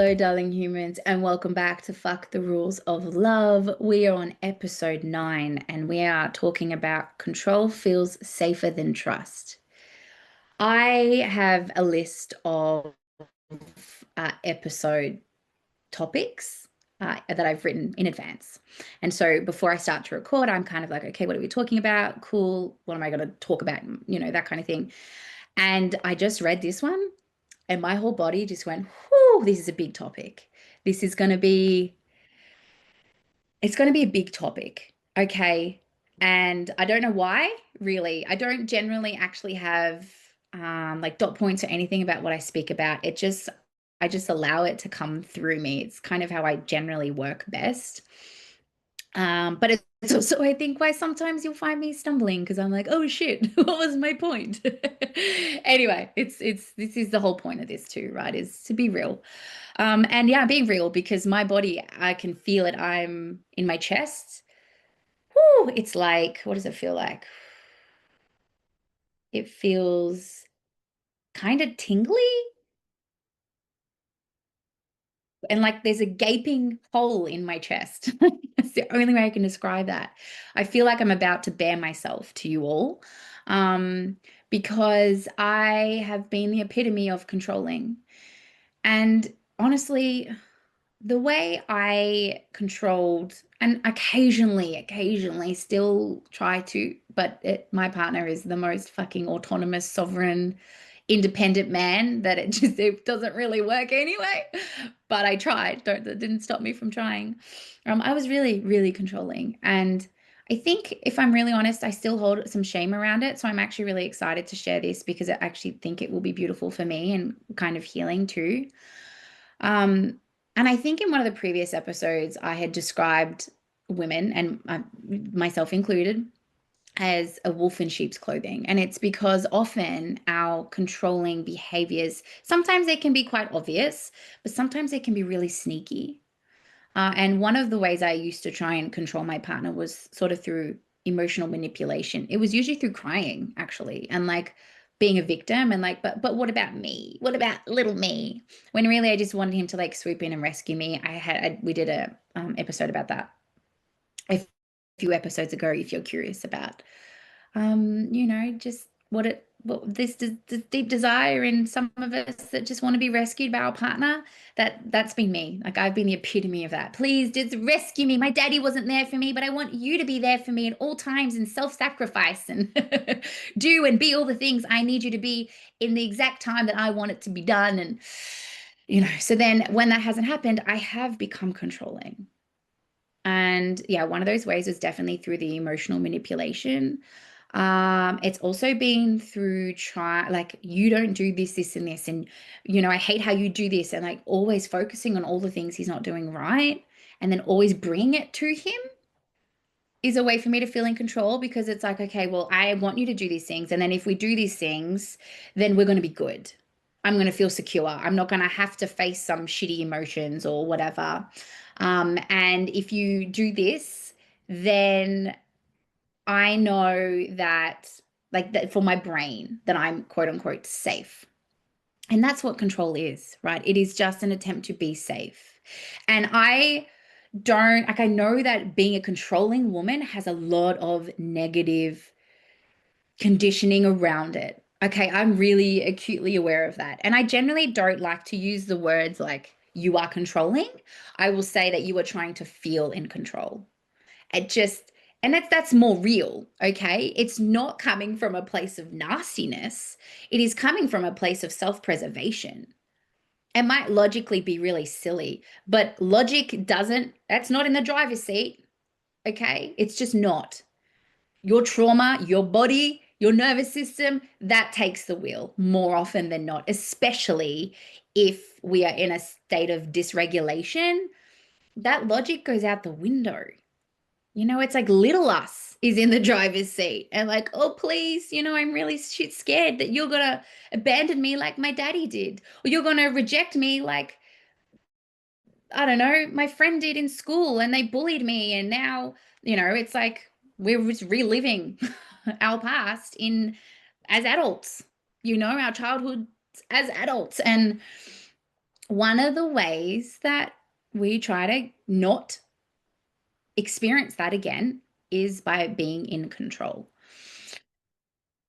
Hello, darling humans, and welcome back to Fuck the Rules of Love. We are on episode 9, and we are talking about control feels safer than trust. I have a list of episode topics that I've written in advance. And so before I start to record, I'm kind of like, okay, what are we talking about? Cool. What am I going to talk about? That kind of thing. And I just read this one. And my whole body just went, whoo, this is a big topic. This is going to be, it's going to be a big topic. Okay. And I don't know why, really. I don't generally actually have like dot points or anything about what I speak about. I just allow it to come through me. It's kind of how I generally work best. But it's also, I think, why sometimes you'll find me stumbling because I'm like, oh shit, what was my point? Anyway, this is the whole point of this too, right? Is to be real. And yeah, being real because my body, I can feel it. I'm in my chest. Whoo, it's like, what does it feel like? It feels kind of tingly and like there's a gaping hole in my chest. That's the only way I can describe that. I feel like I'm about to bare myself to you all, um, because I have been the epitome of controlling. And honestly, the way I controlled and occasionally still try to, but my partner is the most fucking autonomous, sovereign, independent man that it doesn't really work anyway. But I tried. Don't That didn't stop me from trying. I was really controlling, and I think if I'm really honest, I still hold some shame around it. So I'm actually really excited to share this because I actually think it will be beautiful for me and kind of healing too. Um, and I think in one of the previous episodes, I had described women, and myself included, as a wolf in sheep's clothing. And it's because often our controlling behaviors, sometimes they can be quite obvious, but sometimes they can be really sneaky. And one of the ways I used to try and control my partner was sort of through emotional manipulation. It was usually through crying, actually, and like being a victim and like, but what about me? What about little me? When really I just wanted him to like swoop in and rescue me. We did a episode about that a few episodes ago, if you're curious about just what this deep desire in some of us that just want to be rescued by our partner. That's been me. Like I've been the epitome of that. Please just rescue me. My daddy wasn't there for me, but I want you to be there for me at all times and self-sacrifice and do and be all the things I need you to be in the exact time that I want it to be done. And so then when that hasn't happened, I have become controlling. And yeah, one of those ways was definitely through the emotional manipulation. It's also been through like you don't do this, and this, and I hate how you do this, and like always focusing on all the things he's not doing right, and then always bringing it to him is a way for me to feel in control because it's like, okay, well, I want you to do these things, and then if we do these things, then we're going to be good. I'm going to feel secure. I'm not going to have to face some shitty emotions or whatever. And if you do this, then I know that, like, that for my brain, that I'm quote unquote safe. And that's what control is, right? It is just an attempt to be safe. And I know that being a controlling woman has a lot of negative conditioning around it. Okay, I'm really acutely aware of that. And I generally don't like to use the words like you are controlling. I will say that you are trying to feel in control. It just, and that's more real, okay? It's not coming from a place of nastiness. It is coming from a place of self-preservation. It might logically be really silly, but logic doesn't, that's not in the driver's seat, okay? It's just not. Your trauma, your body, your nervous system, that takes the wheel more often than not, especially if we are in a state of dysregulation. That logic goes out the window. It's like little us is in the driver's seat and like, oh, please, I'm really shit scared that you're gonna abandon me like my daddy did, or you're gonna reject me like, I don't know, my friend did in school and they bullied me. And now, it's like we're just reliving our past in as adults, our childhood as adults. And one of the ways that we try to not experience that again is by being in control.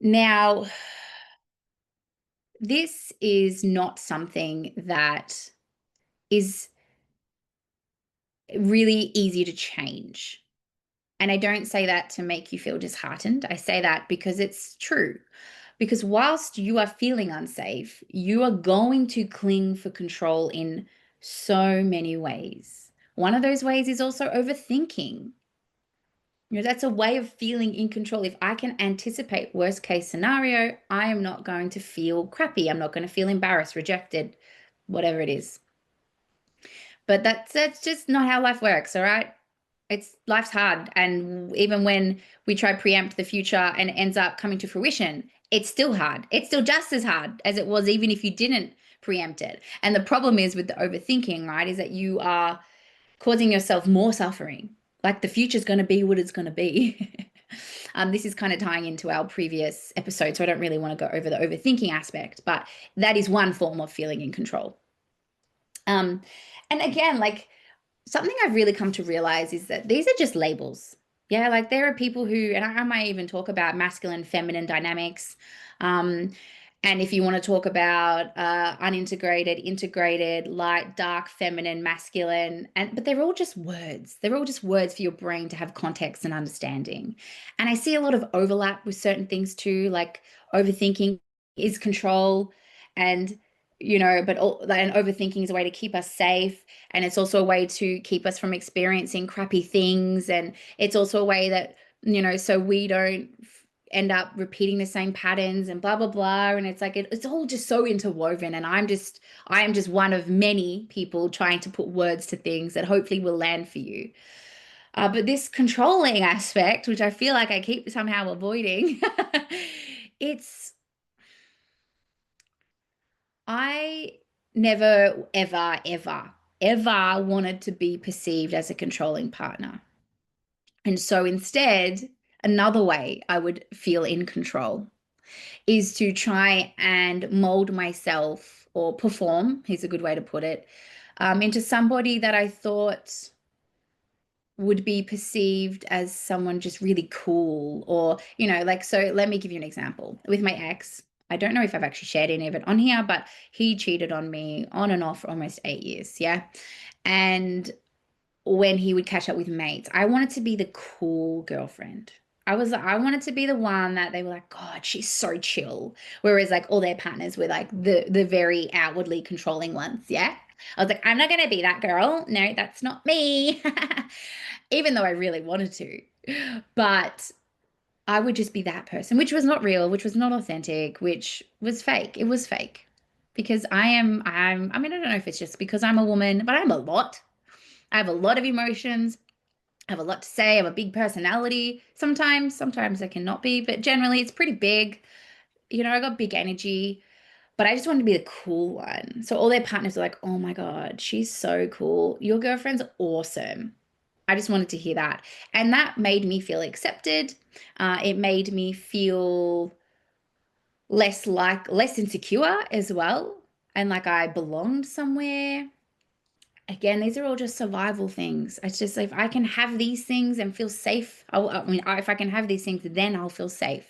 Now, this is not something that is really easy to change. And I don't say that to make you feel disheartened. I say that because it's true. Because whilst you are feeling unsafe, you are going to cling for control in so many ways. One of those ways is also overthinking. That's a way of feeling in control. If I can anticipate worst case scenario, I am not going to feel crappy. I'm not going to feel embarrassed, rejected, whatever it is. But that's just not how life works, all right? It's life's hard. And even when we try preempt the future and it ends up coming to fruition, it's still hard. It's still just as hard as it was even if you didn't preempt it. And the problem is with the overthinking, right, is that you are causing yourself more suffering. Like the future's going to be what it's going to be. This is kind of tying into our previous episode, so I don't really want to go over the overthinking aspect, but that is one form of feeling in control. Um, and again, like something I've really come to realize is that these are just labels. Yeah, like there are people who, and I might even talk about masculine, feminine dynamics. Um, and if you want to talk about unintegrated, integrated, light, dark, feminine, masculine, but they're all just words. They're all just words for your brain to have context and understanding. And I see a lot of overlap with certain things too, like overthinking is control, and and overthinking is a way to keep us safe, and it's also a way to keep us from experiencing crappy things, and it's also a way that so we don't end up repeating the same patterns and blah blah blah. And it's like it's all just so interwoven, and I am just one of many people trying to put words to things that hopefully will land for you. But this controlling aspect, which I feel like I keep somehow avoiding, it's I never, ever, ever, ever wanted to be perceived as a controlling partner. And so instead, another way I would feel in control is to try and mold myself or perform, here's a good way to put it, into somebody that I thought would be perceived as someone just really cool, or like, so let me give you an example with my ex. I don't know if I've actually shared any of it on here, but he cheated on me on and off for almost 8 years. Yeah. And when he would catch up with mates, I wanted to be the cool girlfriend. I wanted to be the one that they were like, God, she's so chill. Whereas like all their partners were like the very outwardly controlling ones. Yeah. I was like, I'm not gonna be that girl. No, that's not me. Even though I really wanted to. But I would just be that person, which was not real, which was not authentic, which was fake. It was fake. Because I mean, I don't know if it's just because I'm a woman, but I'm a lot. I have a lot of emotions. I have a lot to say. I have a big personality. Sometimes I cannot be, but generally it's pretty big. I got big energy, but I just wanted to be the cool one. So all their partners were like, oh my God, she's so cool. Your girlfriend's awesome. I just wanted to hear that. And that made me feel accepted. It made me feel less insecure as well. And like I belonged somewhere. Again, these are all just survival things. It's just if I can have these things and feel safe, if I can have these things, then I'll feel safe.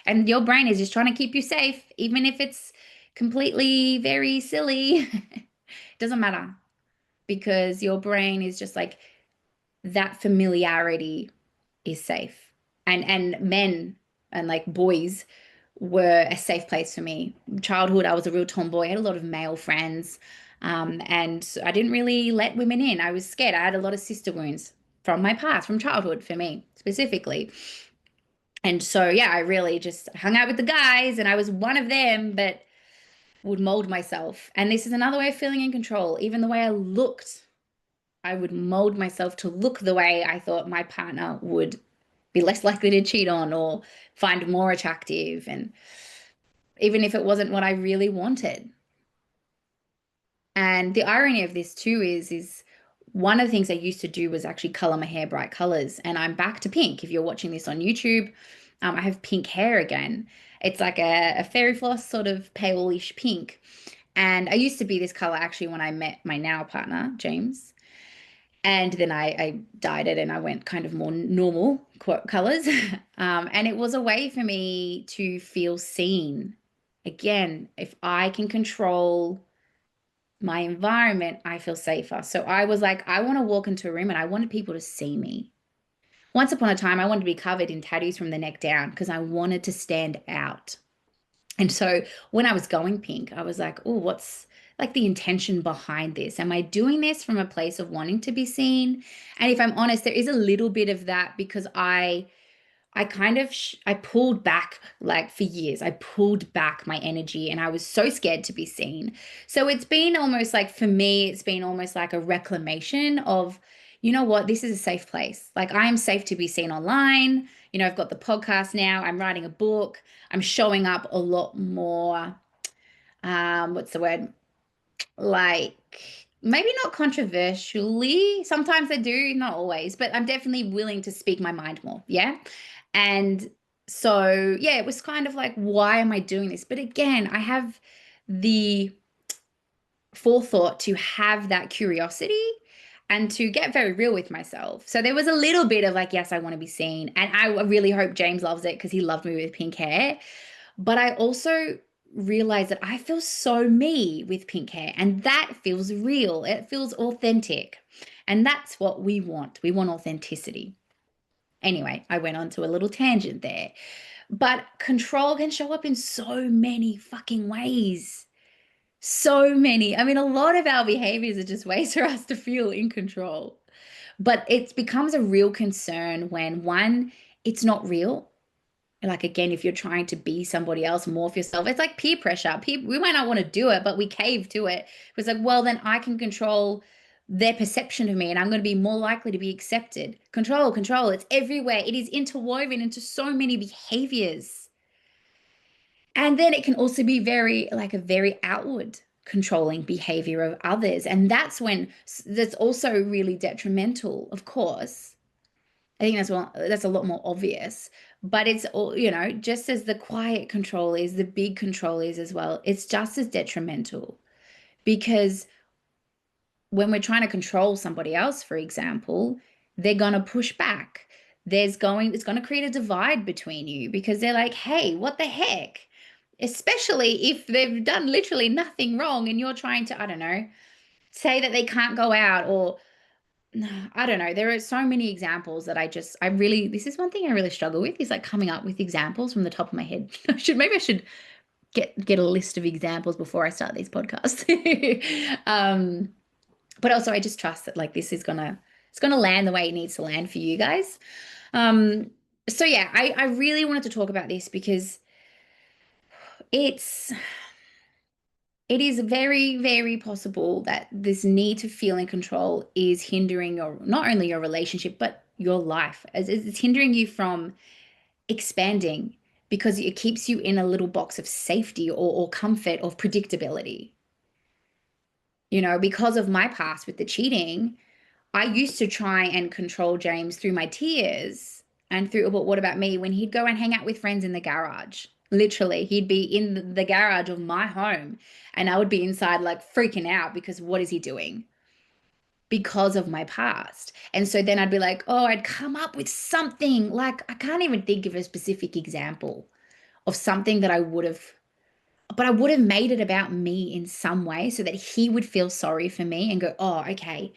And your brain is just trying to keep you safe, even if it's completely very silly. It doesn't matter because your brain is just like that familiarity is safe. And men and like boys were a safe place for me. Childhood, I was a real tomboy. I had a lot of male friends. And I didn't really let women in. I was scared. I had a lot of sister wounds from my past, from childhood for me specifically. And so, yeah, I really just hung out with the guys and I was one of them, but would mold myself. And this is another way of feeling in control. Even the way I looked, I would mold myself to look the way I thought my partner would be less likely to cheat on or find more attractive. And even if it wasn't what I really wanted. And the irony of this too is one of the things I used to do was actually color my hair bright colors. And I'm back to pink. If you're watching this on YouTube, I have pink hair again. It's like a fairy floss sort of palish pink. And I used to be this color actually when I met my now partner, James. And then I dyed it and I went kind of more normal colors. And it was a way for me to feel seen. Again, if I can control my environment, I feel safer. So I was like, I want to walk into a room and I wanted people to see me. Once upon a time, I wanted to be covered in tattoos from the neck down because I wanted to stand out. And so when I was going pink, I was like, oh, what's like the intention behind this? Am I doing this from a place of wanting to be seen? And if I'm honest, there is a little bit of that because I kind of I pulled back like for years. I pulled back my energy and I was so scared to be seen. So it's been almost like for me, it's been almost like a reclamation of, you know what, this is a safe place. Like I am safe to be seen online. You know, I've got the podcast now. I'm writing a book. I'm showing up a lot more. What's the word? Like maybe not controversially. Sometimes I do, not always, but I'm definitely willing to speak my mind more. Yeah. And so, yeah, it was kind of like, why am I doing this? But again, I have the forethought to have that curiosity and to get very real with myself. So there was a little bit of like, yes, I want to be seen. And I really hope James loves it because he loved me with pink hair. But I also realized that I feel so me with pink hair, and that feels real. It feels authentic. And that's what we want. We want authenticity. Anyway, I went on to a little tangent there. But control can show up in so many fucking ways. So many. I mean, a lot of our behaviors are just ways for us to feel in control. But it becomes a real concern when one, it's not real. Like again, if you're trying to be somebody else, morph yourself, it's like peer pressure. People, we might not want to do it, but we cave to it. It's like, well, then I can control their perception of me and I'm going to be more likely to be accepted. Control, control. It's everywhere. It is interwoven into so many behaviors. And then it can also be very, like a very outward controlling behavior of others. And that's when that's also really detrimental, of course. I think that's a lot more obvious, but it's all, you know, just as the quiet control is, the big control is as well. It's just as detrimental because when we're trying to control somebody else, for example, they're going to push back. It's going to create a divide between you because they're like, hey, what the heck? Especially if they've done literally nothing wrong and you're trying to, I don't know, say that they can't go out or I don't know. There are so many examples that I really, this is one thing I really struggle with is like coming up with examples from the top of my head. Maybe I should get a list of examples before I start these podcasts. But also I just trust that like it's gonna land the way it needs to land for you guys. Um, so yeah, I really wanted to talk about this because it's it is very, very possible that this need to feel in control is hindering your not only your relationship, but your life. As it's hindering you from expanding because it keeps you in a little box of safety or comfort or predictability. You know, because of my past with the cheating, I used to try and control James through my tears and through, but what about me when he'd go and hang out with friends in the garage? Literally, he'd be in the garage of my home and I would be inside like freaking out because what is he doing? Because of my past. And so then I'd be like, oh, I'd come up with something like I can't even think of a specific example of something that I would have but I would have made it about me in some way so that he would feel sorry for me and go, oh, okay.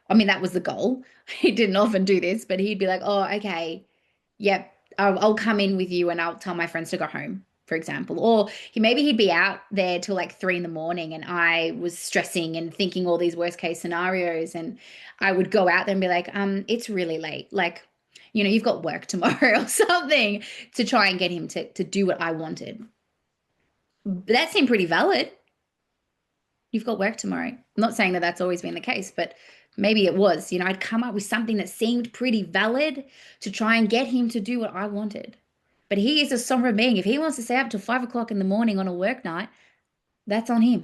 I mean, that was the goal. He didn't often do this, but he'd be like, oh, okay. Yep. I'll come in with you and I'll tell my friends to go home, for example. Or maybe he'd be out there till like 3 in the morning and I was stressing and thinking all these worst case scenarios. And I would go out there and be like, it's really late. Like, you know, you've got work tomorrow or something to try and get him to do what I wanted. But that seemed pretty valid. You've got work tomorrow. I'm not saying that that's always been the case, but maybe it was. You know, I'd come up with something that seemed pretty valid to try and get him to do what I wanted. But he is a sovereign being. If he wants to stay up till 5 o'clock in the morning on a work night, that's on him.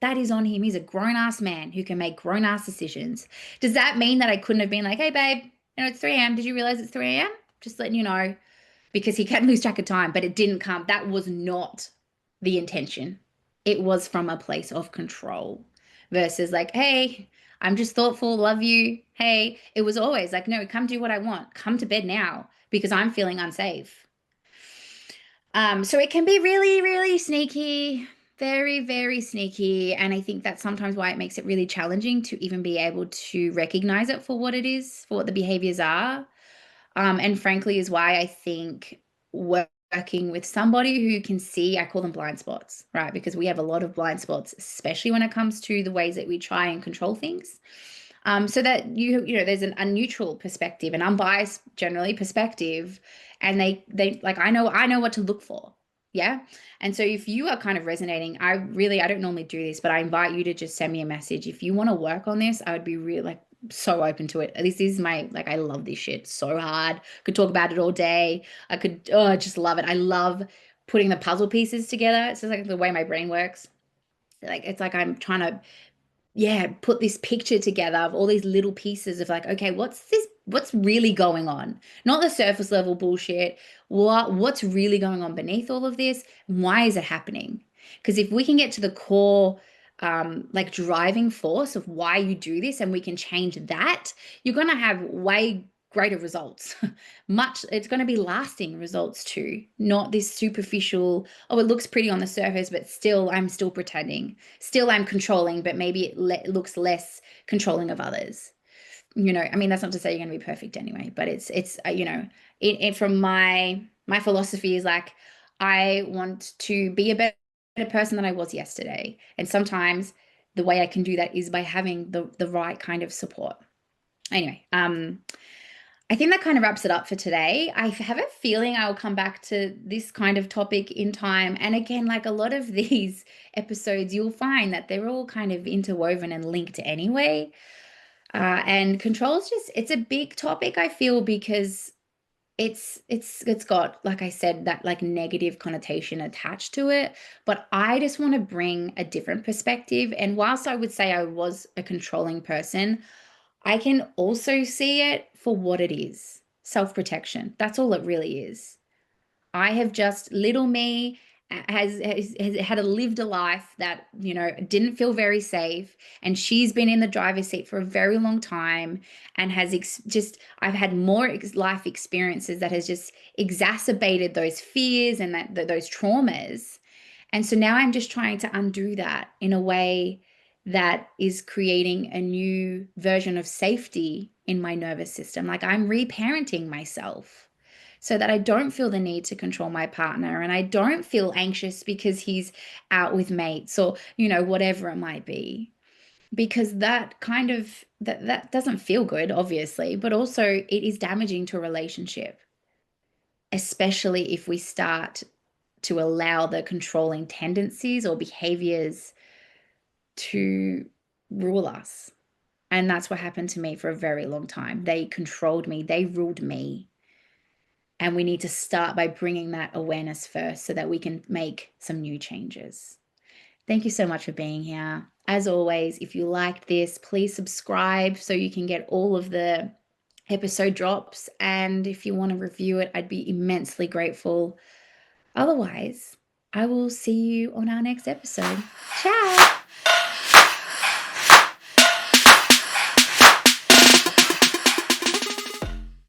That is on him. He's a grown ass man who can make grown ass decisions. Does that mean that I couldn't have been like, hey, babe, you know, it's 3 a.m. Did you realize it's 3 a.m.? Just letting you know, because he can lose track of time, but it didn't come. That was not the intention. it was from a place of control versus like, hey, I'm just thoughtful, love you. Hey, it was always like, no, come do what I want. Come to bed now because I'm feeling unsafe. So it can be really, really sneaky, very, very sneaky. And I think that's sometimes why it makes it really challenging to even be able to recognize it for what it is, for what the behaviors are. And frankly, is why I think working with somebody who can see, I call them blind spots, right? Because we have a lot of blind spots, especially when it comes to the ways that we try and control things. So that there's a neutral perspective, an unbiased, generally perspective, and they like I know what to look for. Yeah. And so if you are kind of resonating, I don't normally do this, but I invite you to just send me a message. If you want to work on this, I would be really like so open to it. This is my like I love this shit so hard. Could talk about it all day. I could I just love it. I love putting the puzzle pieces together. It's just like the way my brain works. Like it's like I'm trying to put this picture together of all these little pieces of like, okay, what's really going on? Not the surface level bullshit. What's really going on beneath all of this? Why is it happening? Because if we can get to the core like driving force of why you do this and we can change that, you're gonna have way greater results. It's going to be lasting results too, not this superficial, oh, it looks pretty on the surface, but still I'm still pretending. Still, I'm controlling, but maybe it looks less controlling of others. I mean, that's not to say you're going to be perfect anyway, but from my philosophy is like, I want to be a better person than I was yesterday, and sometimes the way I can do that is by having the right kind of support. Anyway, I think that kind of wraps it up for today. I have a feeling I will come back to this kind of topic in time. And again, like a lot of these episodes, you'll find that they're all kind of interwoven and linked anyway. And control is it's a big topic, I feel, because it's got, like I said, that like negative connotation attached to it. But I just want to bring a different perspective. And whilst I would say I was a controlling person, I can also see it for what it is, self-protection. That's all it really is. I have just little me has had lived a life that, didn't feel very safe. And she's been in the driver's seat for a very long time and has I've had more life experiences that has just exacerbated those fears and those traumas. And so now I'm just trying to undo that in a way that is creating a new version of safety in my nervous system. Like I'm reparenting myself so that I don't feel the need to control my partner and I don't feel anxious because he's out with mates or, whatever it might be. Because that kind of that doesn't feel good, obviously, but also it is damaging to a relationship, especially if we start to allow the controlling tendencies or behaviors to rule us. And that's what happened to me for a very long time. They controlled me, they ruled me. And we need to start by bringing that awareness first so that we can make some new changes. Thank you so much for being here. As always, if you liked this, please subscribe so you can get all of the episode drops. And if you want to review it, I'd be immensely grateful. Otherwise, I will see you on our next episode. Ciao.